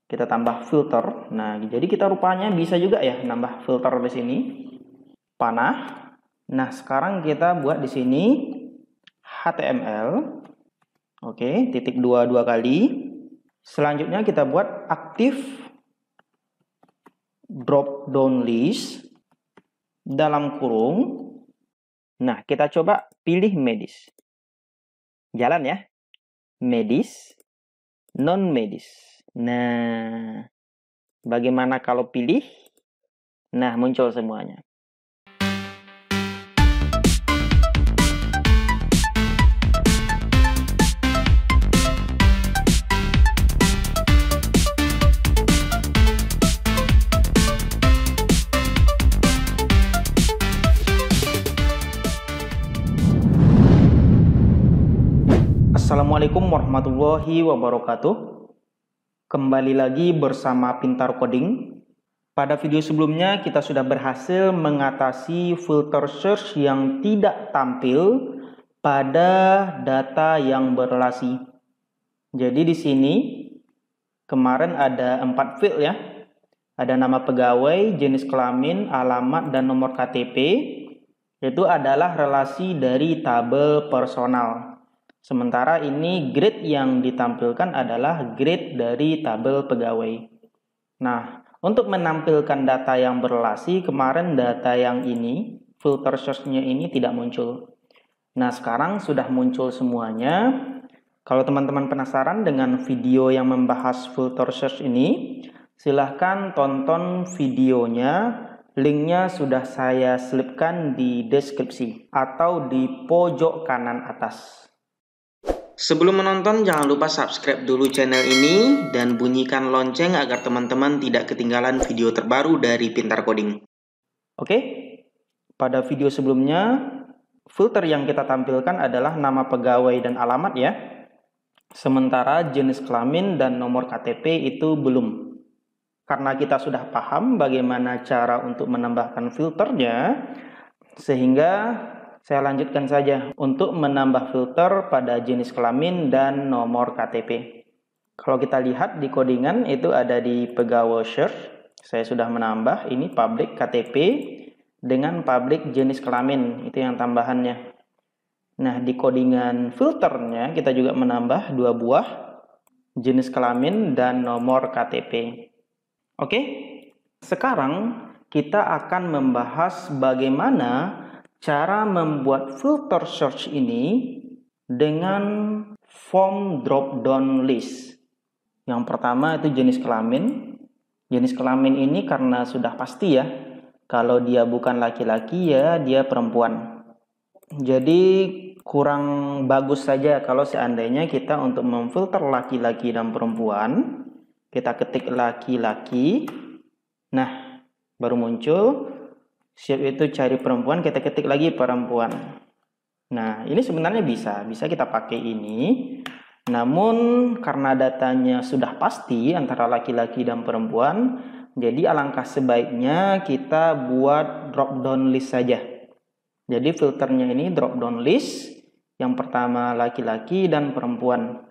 Kita tambah filter. Nah, jadi kita rupanya bisa juga ya nambah filter di sini. Panah. Nah, sekarang kita buat di sini HTML. Oke, titik dua kali. Selanjutnya kita buat aktif drop down list dalam kurung. Nah, kita coba pilih medis. Jalan ya. Medis, non medis. Nah, bagaimana kalau pilih? Nah, muncul semuanya. Assalamualaikum warahmatullahi wabarakatuh. Kembali lagi bersama Pintar Coding. Pada video sebelumnya kita sudah berhasil mengatasi filter search yang tidak tampil pada data yang berrelasi. Jadi di sini kemarin ada 4 field ya. Ada nama pegawai, jenis kelamin, alamat, dan nomor KTP. Itu adalah relasi dari tabel personal. Sementara ini grade yang ditampilkan adalah grade dari tabel pegawai. Nah, untuk menampilkan data yang berrelasi, kemarin data yang ini, filter search-nya ini tidak muncul. Nah, sekarang sudah muncul semuanya. Kalau teman-teman penasaran dengan video yang membahas filter search ini, silahkan tonton videonya. Linknya sudah saya selipkan di deskripsi atau di pojok kanan atas. Sebelum menonton, jangan lupa subscribe dulu channel ini dan bunyikan lonceng agar teman-teman tidak ketinggalan video terbaru dari Pintar Coding. Oke, pada video sebelumnya, filter yang kita tampilkan adalah nama pegawai dan alamat ya. Sementara jenis kelamin dan nomor KTP itu belum. Karena kita sudah paham bagaimana cara untuk menambahkan filternya, sehingga saya lanjutkan saja untuk menambah filter pada jenis kelamin dan nomor KTP. Kalau kita lihat di codingan itu ada di pegawai search. Saya sudah menambah ini public KTP dengan public jenis kelamin. Itu yang tambahannya. Nah, di codingan filternya kita juga menambah 2 buah jenis kelamin dan nomor KTP. Oke, sekarang kita akan membahas bagaimana cara membuat filter search ini dengan form drop down list. Yang pertama itu jenis kelamin. Jenis kelamin ini karena sudah pasti ya, kalau dia bukan laki-laki ya dia perempuan. Jadi kurang bagus saja kalau seandainya kita untuk memfilter laki-laki dan perempuan, kita ketik laki-laki. Nah, baru muncul. Siap itu cari perempuan, kita ketik lagi perempuan. Nah, ini sebenarnya bisa kita pakai ini. Namun karena datanya sudah pasti antara laki-laki dan perempuan, jadi alangkah sebaiknya kita buat drop down list saja. Jadi filternya ini drop down list, yang pertama laki-laki dan perempuan.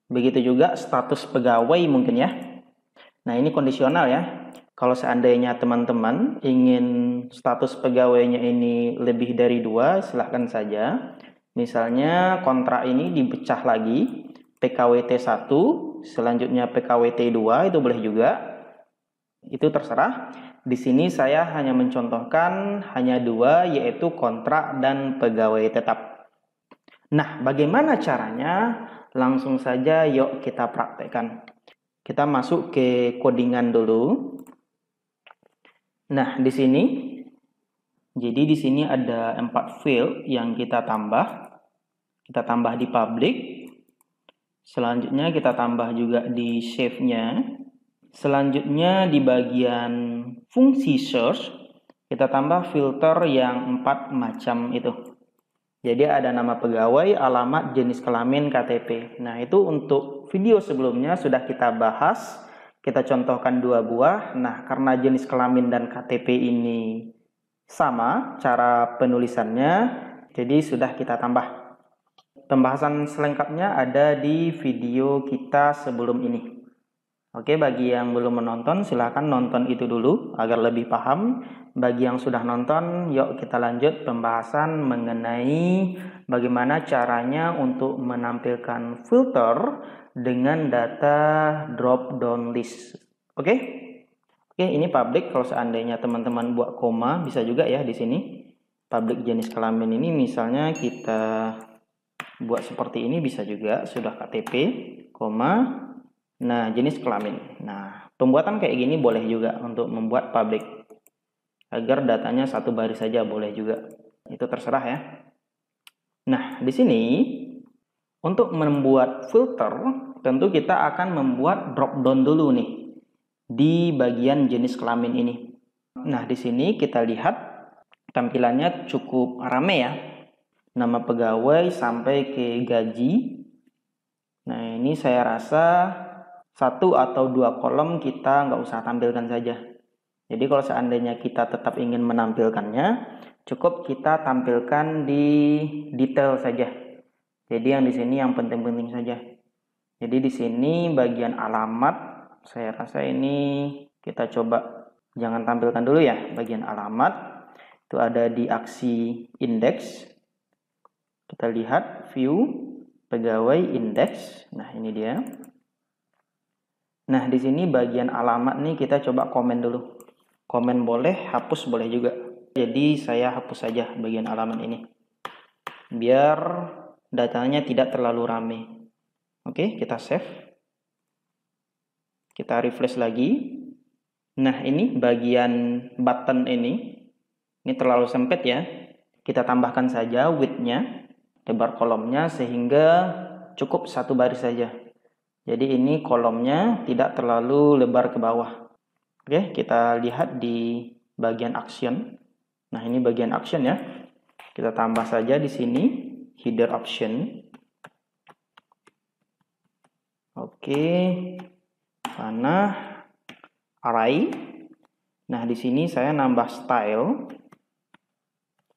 Begitu juga status pegawai mungkin ya. Nah, ini kondisional ya. Kalau seandainya teman-teman ingin status pegawainya ini lebih dari 2, silahkan saja. Misalnya kontrak ini dipecah lagi, PKWT 1, selanjutnya PKWT 2, itu boleh juga. Itu terserah. Di sini saya hanya mencontohkan hanya 2, yaitu kontrak dan pegawai tetap. Nah, bagaimana caranya? Langsung saja yuk kita praktekkan. Kita masuk ke codingan dulu. Nah, di sini, jadi di sini ada 4 field yang kita tambah. Kita tambah di public. Selanjutnya kita tambah juga di save-nya. Selanjutnya di bagian fungsi search, kita tambah filter yang 4 macam itu. Jadi ada nama pegawai, alamat, jenis kelamin, KTP. Nah, itu untuk video sebelumnya sudah kita bahas. Kita contohkan 2 buah. Nah, karena jenis kelamin dan KTP ini sama cara penulisannya, jadi sudah kita tambah. Pembahasan selengkapnya ada di video kita sebelum ini. Oke, bagi yang belum menonton silahkan nonton itu dulu agar lebih paham. Bagi yang sudah nonton, yuk kita lanjut pembahasan mengenai bagaimana caranya untuk menampilkan filter dengan data drop down list. Oke? Oke, ini public. Kalau seandainya teman-teman buat koma bisa juga ya di sini. Public jenis kelamin ini misalnya kita buat seperti ini bisa juga, sudah KTP, koma. Nah, jenis kelamin. Nah, pembuatan kayak gini boleh juga untuk membuat public. Agar datanya satu baris saja boleh juga. Itu terserah ya. Nah, di sini untuk membuat filter, tentu kita akan membuat drop down dulu nih di bagian jenis kelamin ini. Nah, di sini kita lihat tampilannya cukup rame ya. Nama pegawai sampai ke gaji. Nah, ini saya rasa 1 atau 2 kolom kita nggak usah tampilkan saja. Jadi kalau seandainya kita tetap ingin menampilkannya, cukup kita tampilkan di detail saja. Jadi yang di sini yang penting-penting saja. Jadi di sini bagian alamat, saya rasa ini kita coba jangan tampilkan dulu ya. Bagian alamat itu ada di aksi indeks. Kita lihat view pegawai indeks. Nah, ini dia. Nah, di sini bagian alamat nih kita coba komen dulu. Komen boleh, hapus boleh juga. Jadi saya hapus saja bagian alamat ini. Biar datanya tidak terlalu rame. Oke, kita save. Kita refresh lagi. Nah, ini bagian button ini. Ini terlalu sempit ya. Kita tambahkan saja width-nya, lebar kolomnya sehingga cukup satu baris saja. Jadi ini kolomnya tidak terlalu lebar ke bawah. Oke, kita lihat di bagian action. Nah, ini bagian action ya. Kita tambah saja di sini header option. Oke. Panah array. Nah, di sini saya nambah style.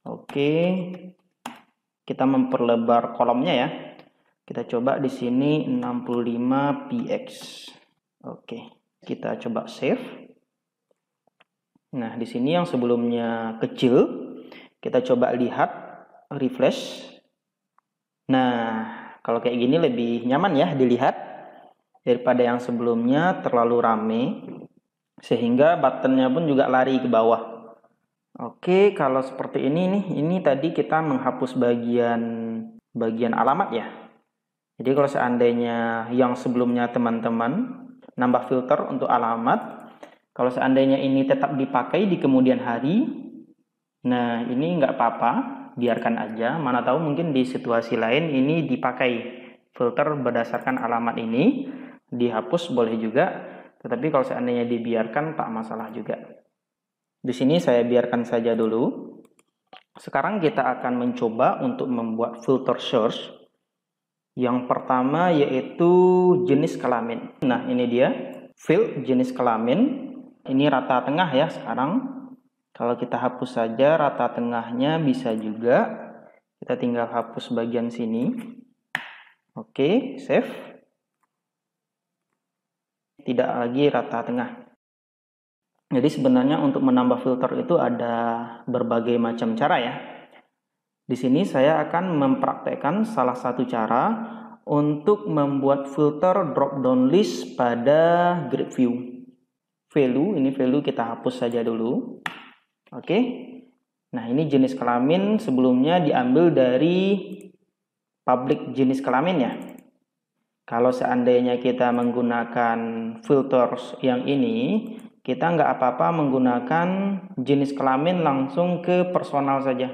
Oke. Kita memperlebar kolomnya ya. Kita coba di sini 65 px. Oke, kita coba save. Nah, di sini yang sebelumnya kecil, kita coba lihat refresh. Nah, kalau kayak gini lebih nyaman ya dilihat daripada yang sebelumnya terlalu rame, sehingga buttonnya pun juga lari ke bawah. Oke, kalau seperti ini nih, ini tadi kita menghapus bagian alamat ya. Jadi kalau seandainya yang sebelumnya teman-teman nambah filter untuk alamat, kalau seandainya ini tetap dipakai di kemudian hari, nah ini nggak apa-apa, biarkan aja. Mana tahu mungkin di situasi lain ini dipakai filter berdasarkan alamat ini, dihapus boleh juga. Tetapi kalau seandainya dibiarkan tak masalah juga. Di sini saya biarkan saja dulu. Sekarang kita akan mencoba untuk membuat filter search. Yang pertama yaitu jenis kelamin. Nah, ini dia field jenis kelamin. Ini rata tengah ya sekarang. Kalau kita hapus saja rata tengahnya bisa juga. Kita tinggal hapus bagian sini. Oke, save. Tidak lagi rata tengah. Jadi sebenarnya untuk menambah filter itu ada berbagai macam cara ya. Di sini saya akan mempraktekkan salah satu cara untuk membuat filter drop down list pada grid view. Value, ini value kita hapus saja dulu. Oke. Nah, ini jenis kelamin sebelumnya diambil dari public jenis kelamin ya. Kalau seandainya kita menggunakan filters yang ini, kita nggak apa-apa menggunakan jenis kelamin langsung ke personal saja.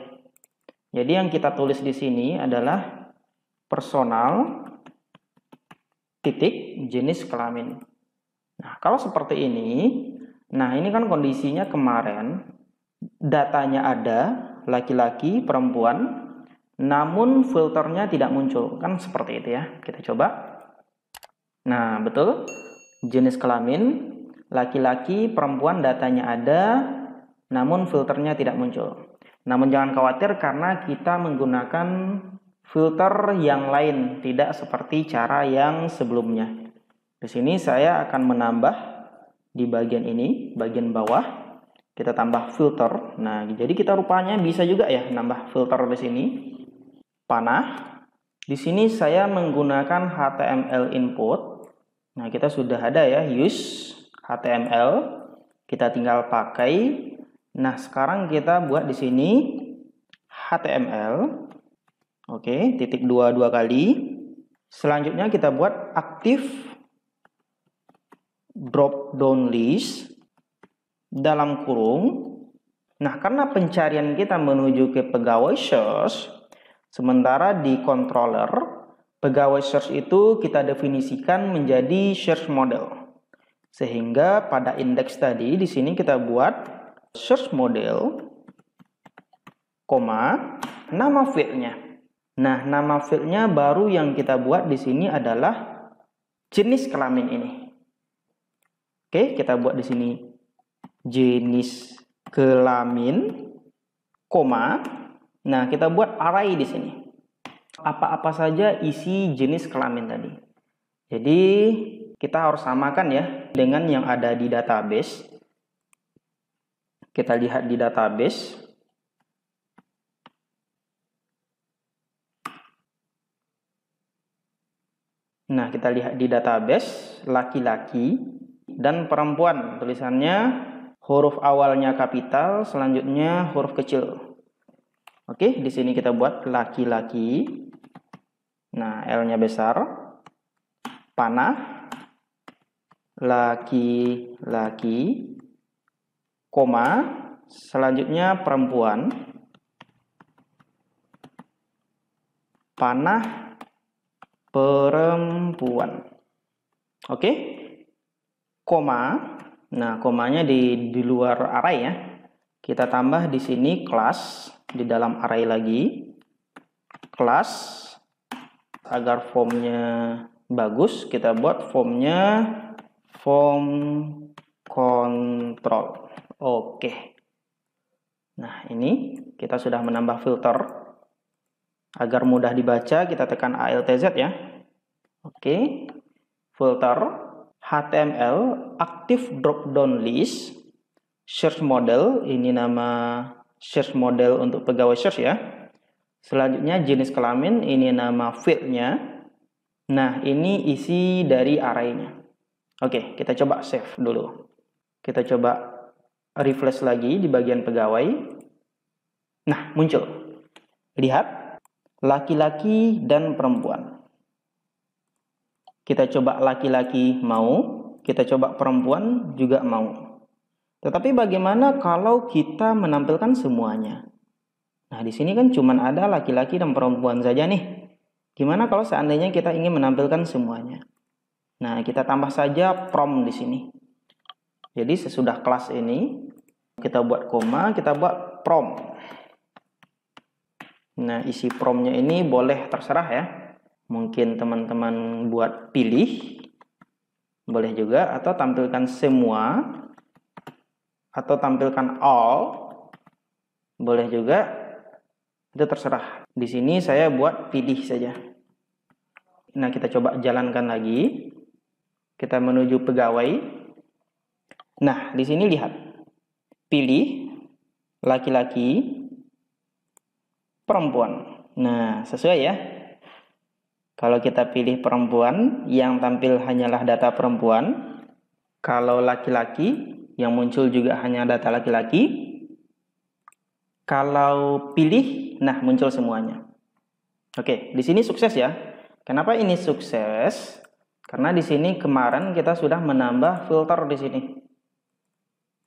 Jadi yang kita tulis di sini adalah personal titik jenis kelamin. Nah, kalau seperti ini, nah ini kan kondisinya kemarin datanya ada laki-laki, perempuan, namun filternya tidak muncul. Kan seperti itu ya. Kita coba. Nah, betul. Jenis kelamin laki-laki, perempuan datanya ada, namun filternya tidak muncul. Namun jangan khawatir karena kita menggunakan filter yang lain, tidak seperti cara yang sebelumnya. Di sini saya akan menambah di bagian ini, bagian bawah. Kita tambah filter. Nah, jadi kita rupanya bisa juga ya nambah filter di sini. Panah. Di sini saya menggunakan HTML input. Nah, kita sudah ada ya use HTML. Kita tinggal pakai. Nah, sekarang kita buat di sini HTML. Oke, titik 2 kali. Selanjutnya kita buat aktif drop down list dalam kurung. Nah, karena pencarian kita menuju ke pegawai search, sementara di controller pegawai search itu kita definisikan menjadi search model. Sehingga pada indeks tadi di sini kita buat search model, nama fieldnya. Nah, nama fieldnya baru yang kita buat di sini adalah jenis kelamin ini. Oke, kita buat di sini jenis kelamin, Nah, kita buat array di sini. Apa-apa saja isi jenis kelamin tadi. Jadi, kita harus samakan ya dengan yang ada di database. Kita lihat di database. Nah, kita lihat di database laki-laki dan perempuan. Tulisannya huruf awalnya kapital, selanjutnya huruf kecil. Oke, di sini kita buat laki-laki. Nah, L-nya besar. Panah. Laki-laki. Selanjutnya perempuan. Panah perempuan. Oke. Nah, komanya di luar array ya. Kita tambah di sini kelas di dalam array lagi. Kelas agar formnya bagus, kita buat formnya form control. Oke. Nah, ini kita sudah menambah filter. Agar mudah dibaca, kita tekan ALTZ ya. Oke. Filter HTML aktif drop down list search model, ini nama search model untuk pegawai search ya. Selanjutnya jenis kelamin, ini nama fieldnya. Nah, ini isi dari array-nya. Oke, kita coba save dulu. Kita coba refresh lagi di bagian pegawai. Nah, muncul. Lihat, laki-laki dan perempuan. Kita coba laki-laki mau, kita coba perempuan juga mau. Tetapi bagaimana kalau kita menampilkan semuanya? Nah, di sini kan cuma ada laki-laki dan perempuan saja nih. Gimana kalau seandainya kita ingin menampilkan semuanya? Nah, kita tambah saja prom di sini. Jadi sesudah kelas ini, kita buat koma, kita buat prom. Nah, isi promnya ini boleh terserah ya. Mungkin teman-teman buat pilih, boleh juga, atau tampilkan semua, atau tampilkan all, boleh juga, itu terserah. Di sini saya buat pilih saja. Nah, kita coba jalankan lagi. Kita menuju pegawai. Nah, di sini lihat, pilih laki-laki, perempuan. Nah, sesuai ya. Kalau kita pilih perempuan, yang tampil hanyalah data perempuan. Kalau laki-laki, yang muncul juga hanya data laki-laki. Kalau pilih, nah muncul semuanya. Oke, di sini sukses ya. Kenapa ini sukses? Karena di sini kemarin kita sudah menambah filter di sini.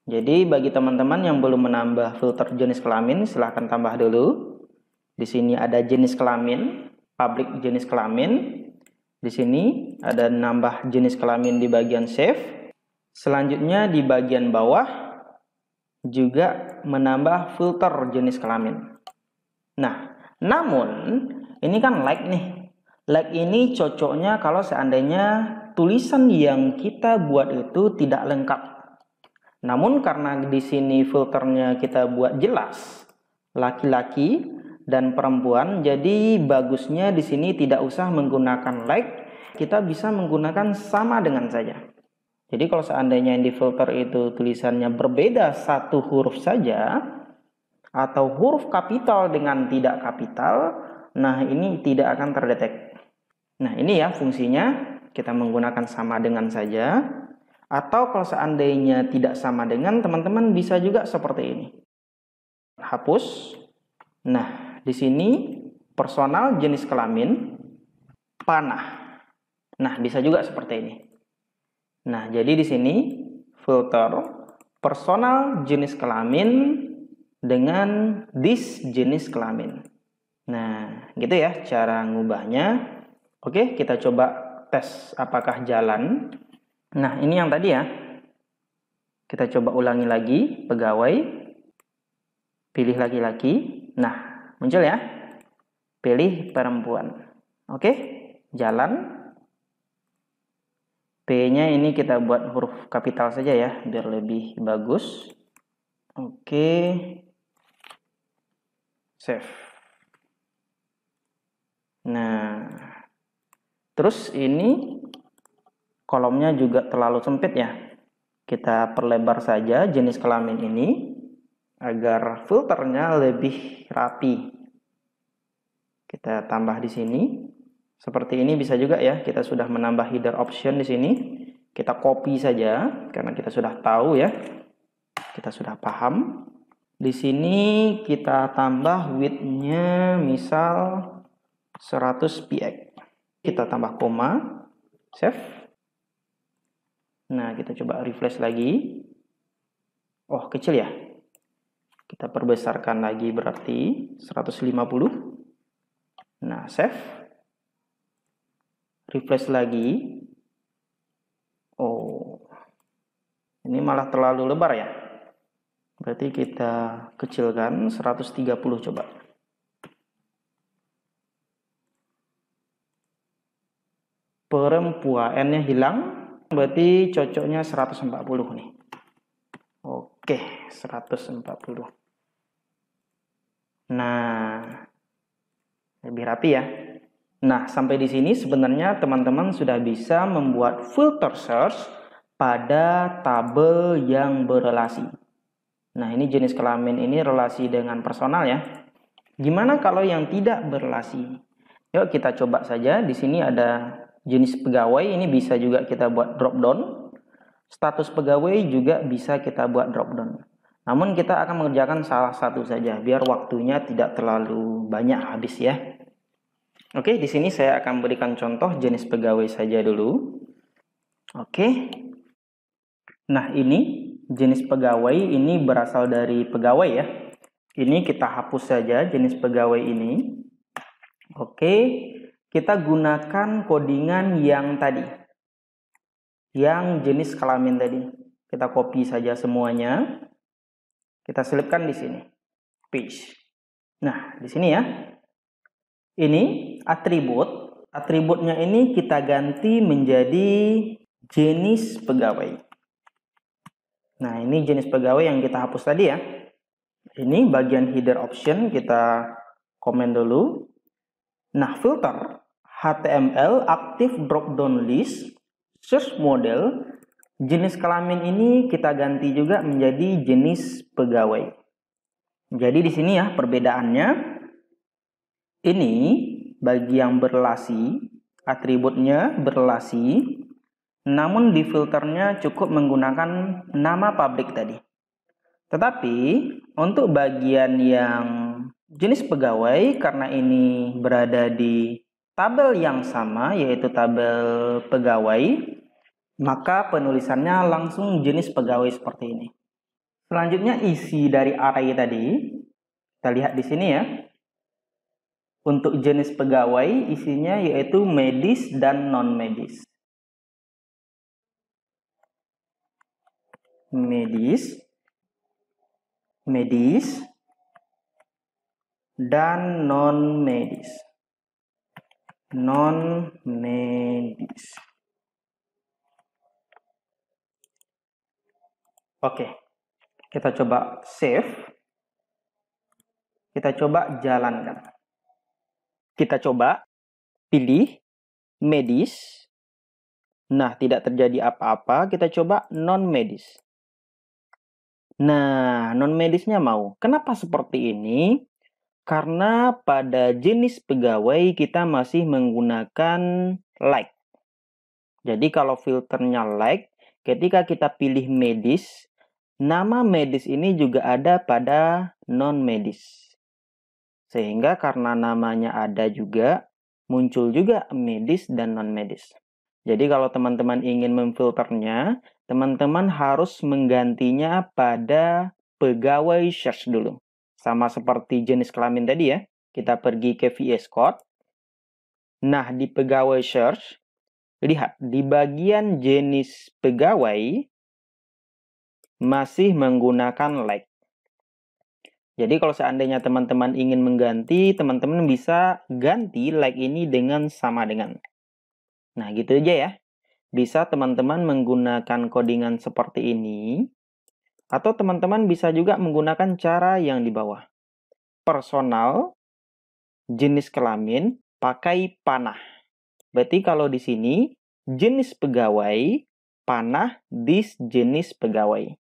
Jadi bagi teman-teman yang belum menambah filter jenis kelamin, silahkan tambah dulu. Di sini ada jenis kelamin, public jenis kelamin. Di sini ada nambah jenis kelamin di bagian save. Selanjutnya di bagian bawah juga menambah filter jenis kelamin. Nah, namun ini kan like nih. Like ini cocoknya kalau seandainya tulisan yang kita buat itu tidak lengkap. Namun karena di sini filternya kita buat jelas laki-laki dan perempuan, jadi bagusnya di sini tidak usah menggunakan like, kita bisa menggunakan sama dengan saja. Jadi kalau seandainya yang difilter itu tulisannya berbeda satu huruf saja, atau huruf kapital dengan tidak kapital, nah ini tidak akan terdetek. Nah ini ya fungsinya, kita menggunakan sama dengan saja. Atau kalau seandainya tidak sama dengan, teman-teman bisa juga seperti ini. Hapus. Nah, di sini personal jenis kelamin panah. Nah, bisa juga seperti ini. Nah, jadi di sini filter personal jenis kelamin dengan this jenis kelamin. Nah, gitu ya cara ngubahnya. Oke, kita coba tes apakah jalan. Nah, ini yang tadi ya. Kita coba ulangi lagi, pegawai. Pilih laki-laki. Nah, muncul ya. Pilih perempuan. Oke, jalan. P-nya ini kita buat huruf kapital saja ya, biar lebih bagus. Oke. Save. Nah, terus ini kolomnya juga terlalu sempit ya. Kita perlebar saja jenis kelamin ini agar filternya lebih rapi. Kita tambah di sini. Seperti ini bisa juga ya. Kita sudah menambah header option di sini. Kita copy saja karena kita sudah tahu ya. Kita sudah paham. Di sini kita tambah width-nya misal 100 px. Kita tambah koma. Save. Nah, kita coba refresh lagi. Oh, kecil ya. Kita perbesarkan lagi berarti 150. Nah, save. Refresh lagi. Oh, ini malah terlalu lebar ya. Berarti kita kecilkan 130 coba. Perempuannya hilang. Berarti cocoknya 140 nih. Oke, 140. Nah, lebih rapi ya. Nah, sampai di sini sebenarnya teman-teman sudah bisa membuat filter search pada tabel yang berelasi. Nah, ini jenis kelamin ini relasi dengan personal ya. Gimana kalau yang tidak berelasi? Yuk kita coba saja. Di sini ada jenis pegawai, ini bisa juga kita buat drop down. Status pegawai juga bisa kita buat drop down. Namun kita akan mengerjakan salah satu saja biar waktunya tidak terlalu banyak habis ya. Oke, di sini saya akan berikan contoh jenis pegawai saja dulu. Oke. Nah, ini jenis pegawai ini berasal dari pegawai ya. Ini kita hapus saja jenis pegawai ini. Oke, kita gunakan codingan yang tadi. Yang jenis kelamin tadi. Kita copy saja semuanya. Kita selipkan di sini. Paste. Nah, di sini ya. Ini atribut. Atributnya ini kita ganti menjadi jenis pegawai. Nah, ini jenis pegawai yang kita hapus tadi ya. Ini bagian header option kita komen dulu. Nah, filter HTML active drop down list search model jenis kelamin ini kita ganti juga menjadi jenis pegawai. Jadi di sini ya perbedaannya. Ini bagi yang berelasi, atributnya berelasi, namun di filternya cukup menggunakan nama public tadi. Tetapi untuk bagian yang jenis pegawai, karena ini berada di tabel yang sama, yaitu tabel pegawai, maka penulisannya langsung jenis pegawai seperti ini. Selanjutnya isi dari array tadi, kita lihat di sini ya. Untuk jenis pegawai isinya yaitu medis dan non-medis. Medis, dan non-medis. Oke, kita coba save. Kita coba jalankan. Kita coba pilih medis. Nah, tidak terjadi apa-apa, kita coba non-medis. Nah, non-medisnya mau. Kenapa seperti ini? Karena pada jenis pegawai kita masih menggunakan like. Jadi kalau filternya like, ketika kita pilih medis, nama medis ini juga ada pada non-medis. Sehingga karena namanya ada juga, muncul juga medis dan non-medis. Jadi kalau teman-teman ingin memfilternya, teman-teman harus menggantinya pada pegawai search dulu. Sama seperti jenis kelamin tadi ya. Kita pergi ke VS Code. Nah, di pegawai search, lihat di bagian jenis pegawai masih menggunakan like. Jadi kalau seandainya teman-teman ingin mengganti, teman-teman bisa ganti like ini dengan sama dengan. Nah, gitu aja ya. Bisa teman-teman menggunakan codingan seperti ini, atau teman-teman bisa juga menggunakan cara yang di bawah. Personal, jenis kelamin, pakai panah. Berarti kalau di sini, jenis pegawai, panah, dis jenis pegawai.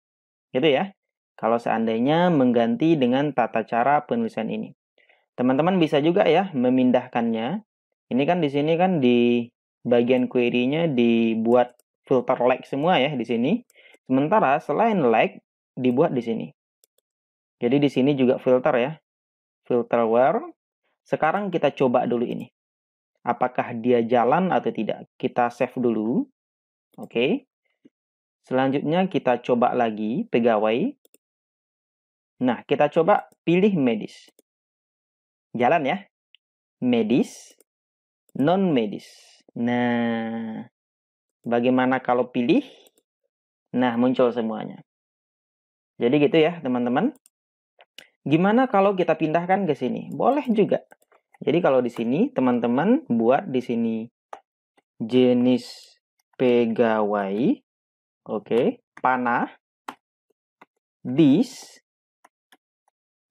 Gitu ya. Kalau seandainya mengganti dengan tata cara penulisan ini. Teman-teman bisa juga ya memindahkannya. Ini kan di sini kan di bagian query-nya dibuat filter like semua ya di sini. Sementara selain like dibuat di sini. Jadi di sini juga filter ya. Filter where. Sekarang kita coba dulu ini. Apakah dia jalan atau tidak? Kita save dulu. Oke. Selanjutnya kita coba lagi pegawai. Nah, kita coba pilih medis. Jalan ya. Medis, non-medis. Nah, bagaimana kalau pilih? Nah, muncul semuanya. Jadi gitu ya, teman-teman. Gimana kalau kita pindahkan ke sini? Boleh juga. Jadi kalau di sini, teman-teman buat di sini jenis pegawai. Oke, panah. Dis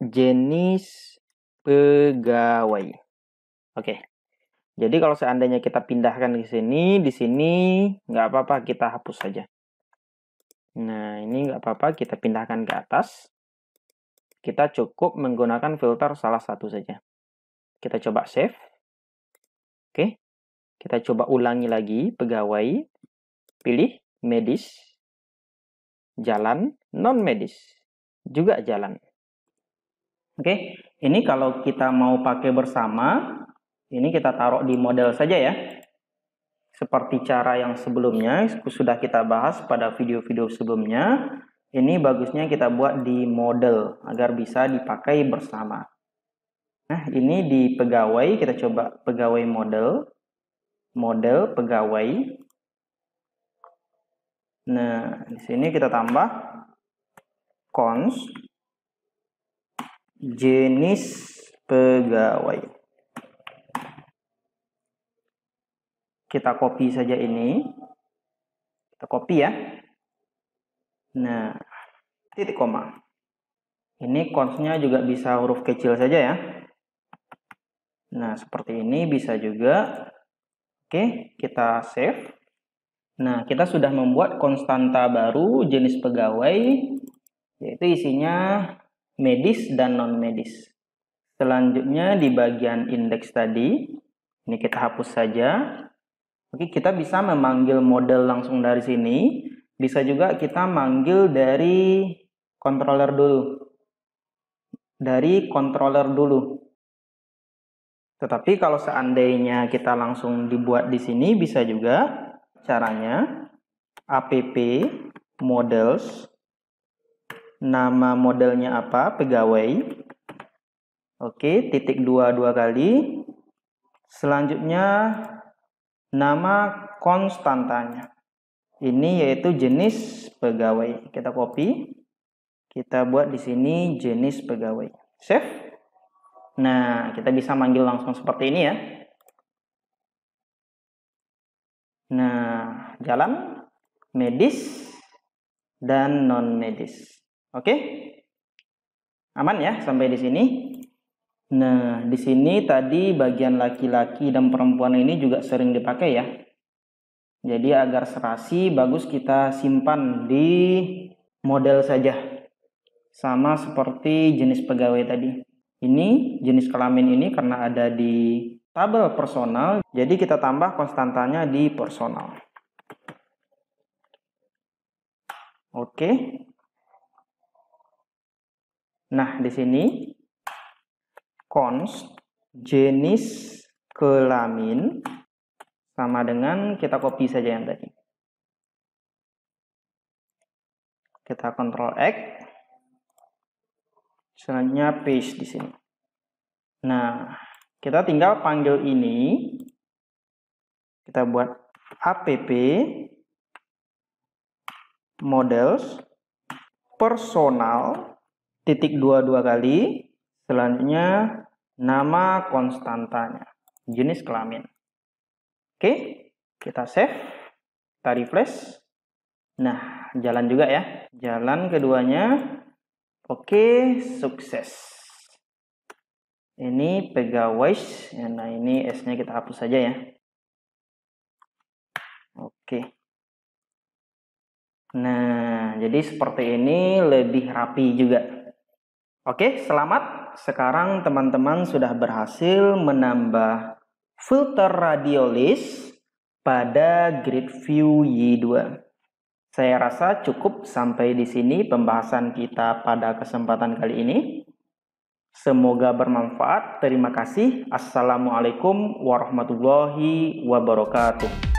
jenis pegawai. Oke. Jadi kalau seandainya kita pindahkan ke sini, di sini nggak apa-apa, kita hapus saja. Nah, ini nggak apa-apa, kita pindahkan ke atas. Kita cukup menggunakan filter salah satu saja. Kita coba save. Oke. Kita coba ulangi lagi, pegawai. Pilih medis. Jalan, non-medis. Juga jalan. Oke, ini kalau kita mau pakai bersama, ini kita taruh di model saja ya. Seperti cara yang sebelumnya, sudah kita bahas pada video-video sebelumnya. Ini bagusnya kita buat di model, agar bisa dipakai bersama. Nah, ini di pegawai, kita coba pegawai model. Model pegawai. Nah, di sini kita tambah cons jenis pegawai. Kita copy saja ini. Kita copy ya. Nah, titik koma. Ini consnya juga bisa huruf kecil saja ya. Nah, seperti ini bisa juga. Oke, kita save. Nah, kita sudah membuat konstanta baru jenis pegawai, yaitu isinya medis dan non-medis. Selanjutnya di bagian indeks tadi, ini kita hapus saja. Oke, kita bisa memanggil model langsung dari sini. Bisa juga kita manggil dari controller dulu. Dari controller dulu. Tetapi kalau seandainya kita langsung dibuat di sini, bisa juga caranya app models. Nama modelnya apa? Pegawai. Oke, titik 2 kali. Selanjutnya nama konstantanya. Ini yaitu jenis pegawai. Kita copy. Kita buat di sini jenis pegawai. Save. Nah, kita bisa manggil langsung seperti ini ya. Nah, jalan, medis, dan non-medis. Oke? Aman ya sampai di sini? Nah, di sini tadi bagian laki-laki dan perempuan ini juga sering dipakai ya. Jadi agar serasi, bagus kita simpan di model saja. Sama seperti jenis pegawai tadi. Ini jenis kelamin ini karena ada di tabel personal, jadi kita tambah konstantanya di personal. Oke. Nah, di sini const jenis kelamin sama dengan kita copy saja yang tadi. Kita Ctrl X. Selanjutnya paste di sini. Nah, kita tinggal panggil ini. Kita buat app models personal titik 22 kali. Selanjutnya nama konstantanya, jenis kelamin. Oke, kita save, kita refresh. Nah, jalan juga ya. Jalan keduanya. Oke, sukses. Ini pegawai. Nah, ini S-nya kita hapus saja ya. Oke. Nah, jadi seperti ini lebih rapi juga. Oke, selamat. Sekarang teman-teman sudah berhasil menambah filter radio list pada grid view Y2. Saya rasa cukup sampai di sini pembahasan kita pada kesempatan kali ini. Semoga bermanfaat. Terima kasih. Assalamualaikum warahmatullahi wabarakatuh.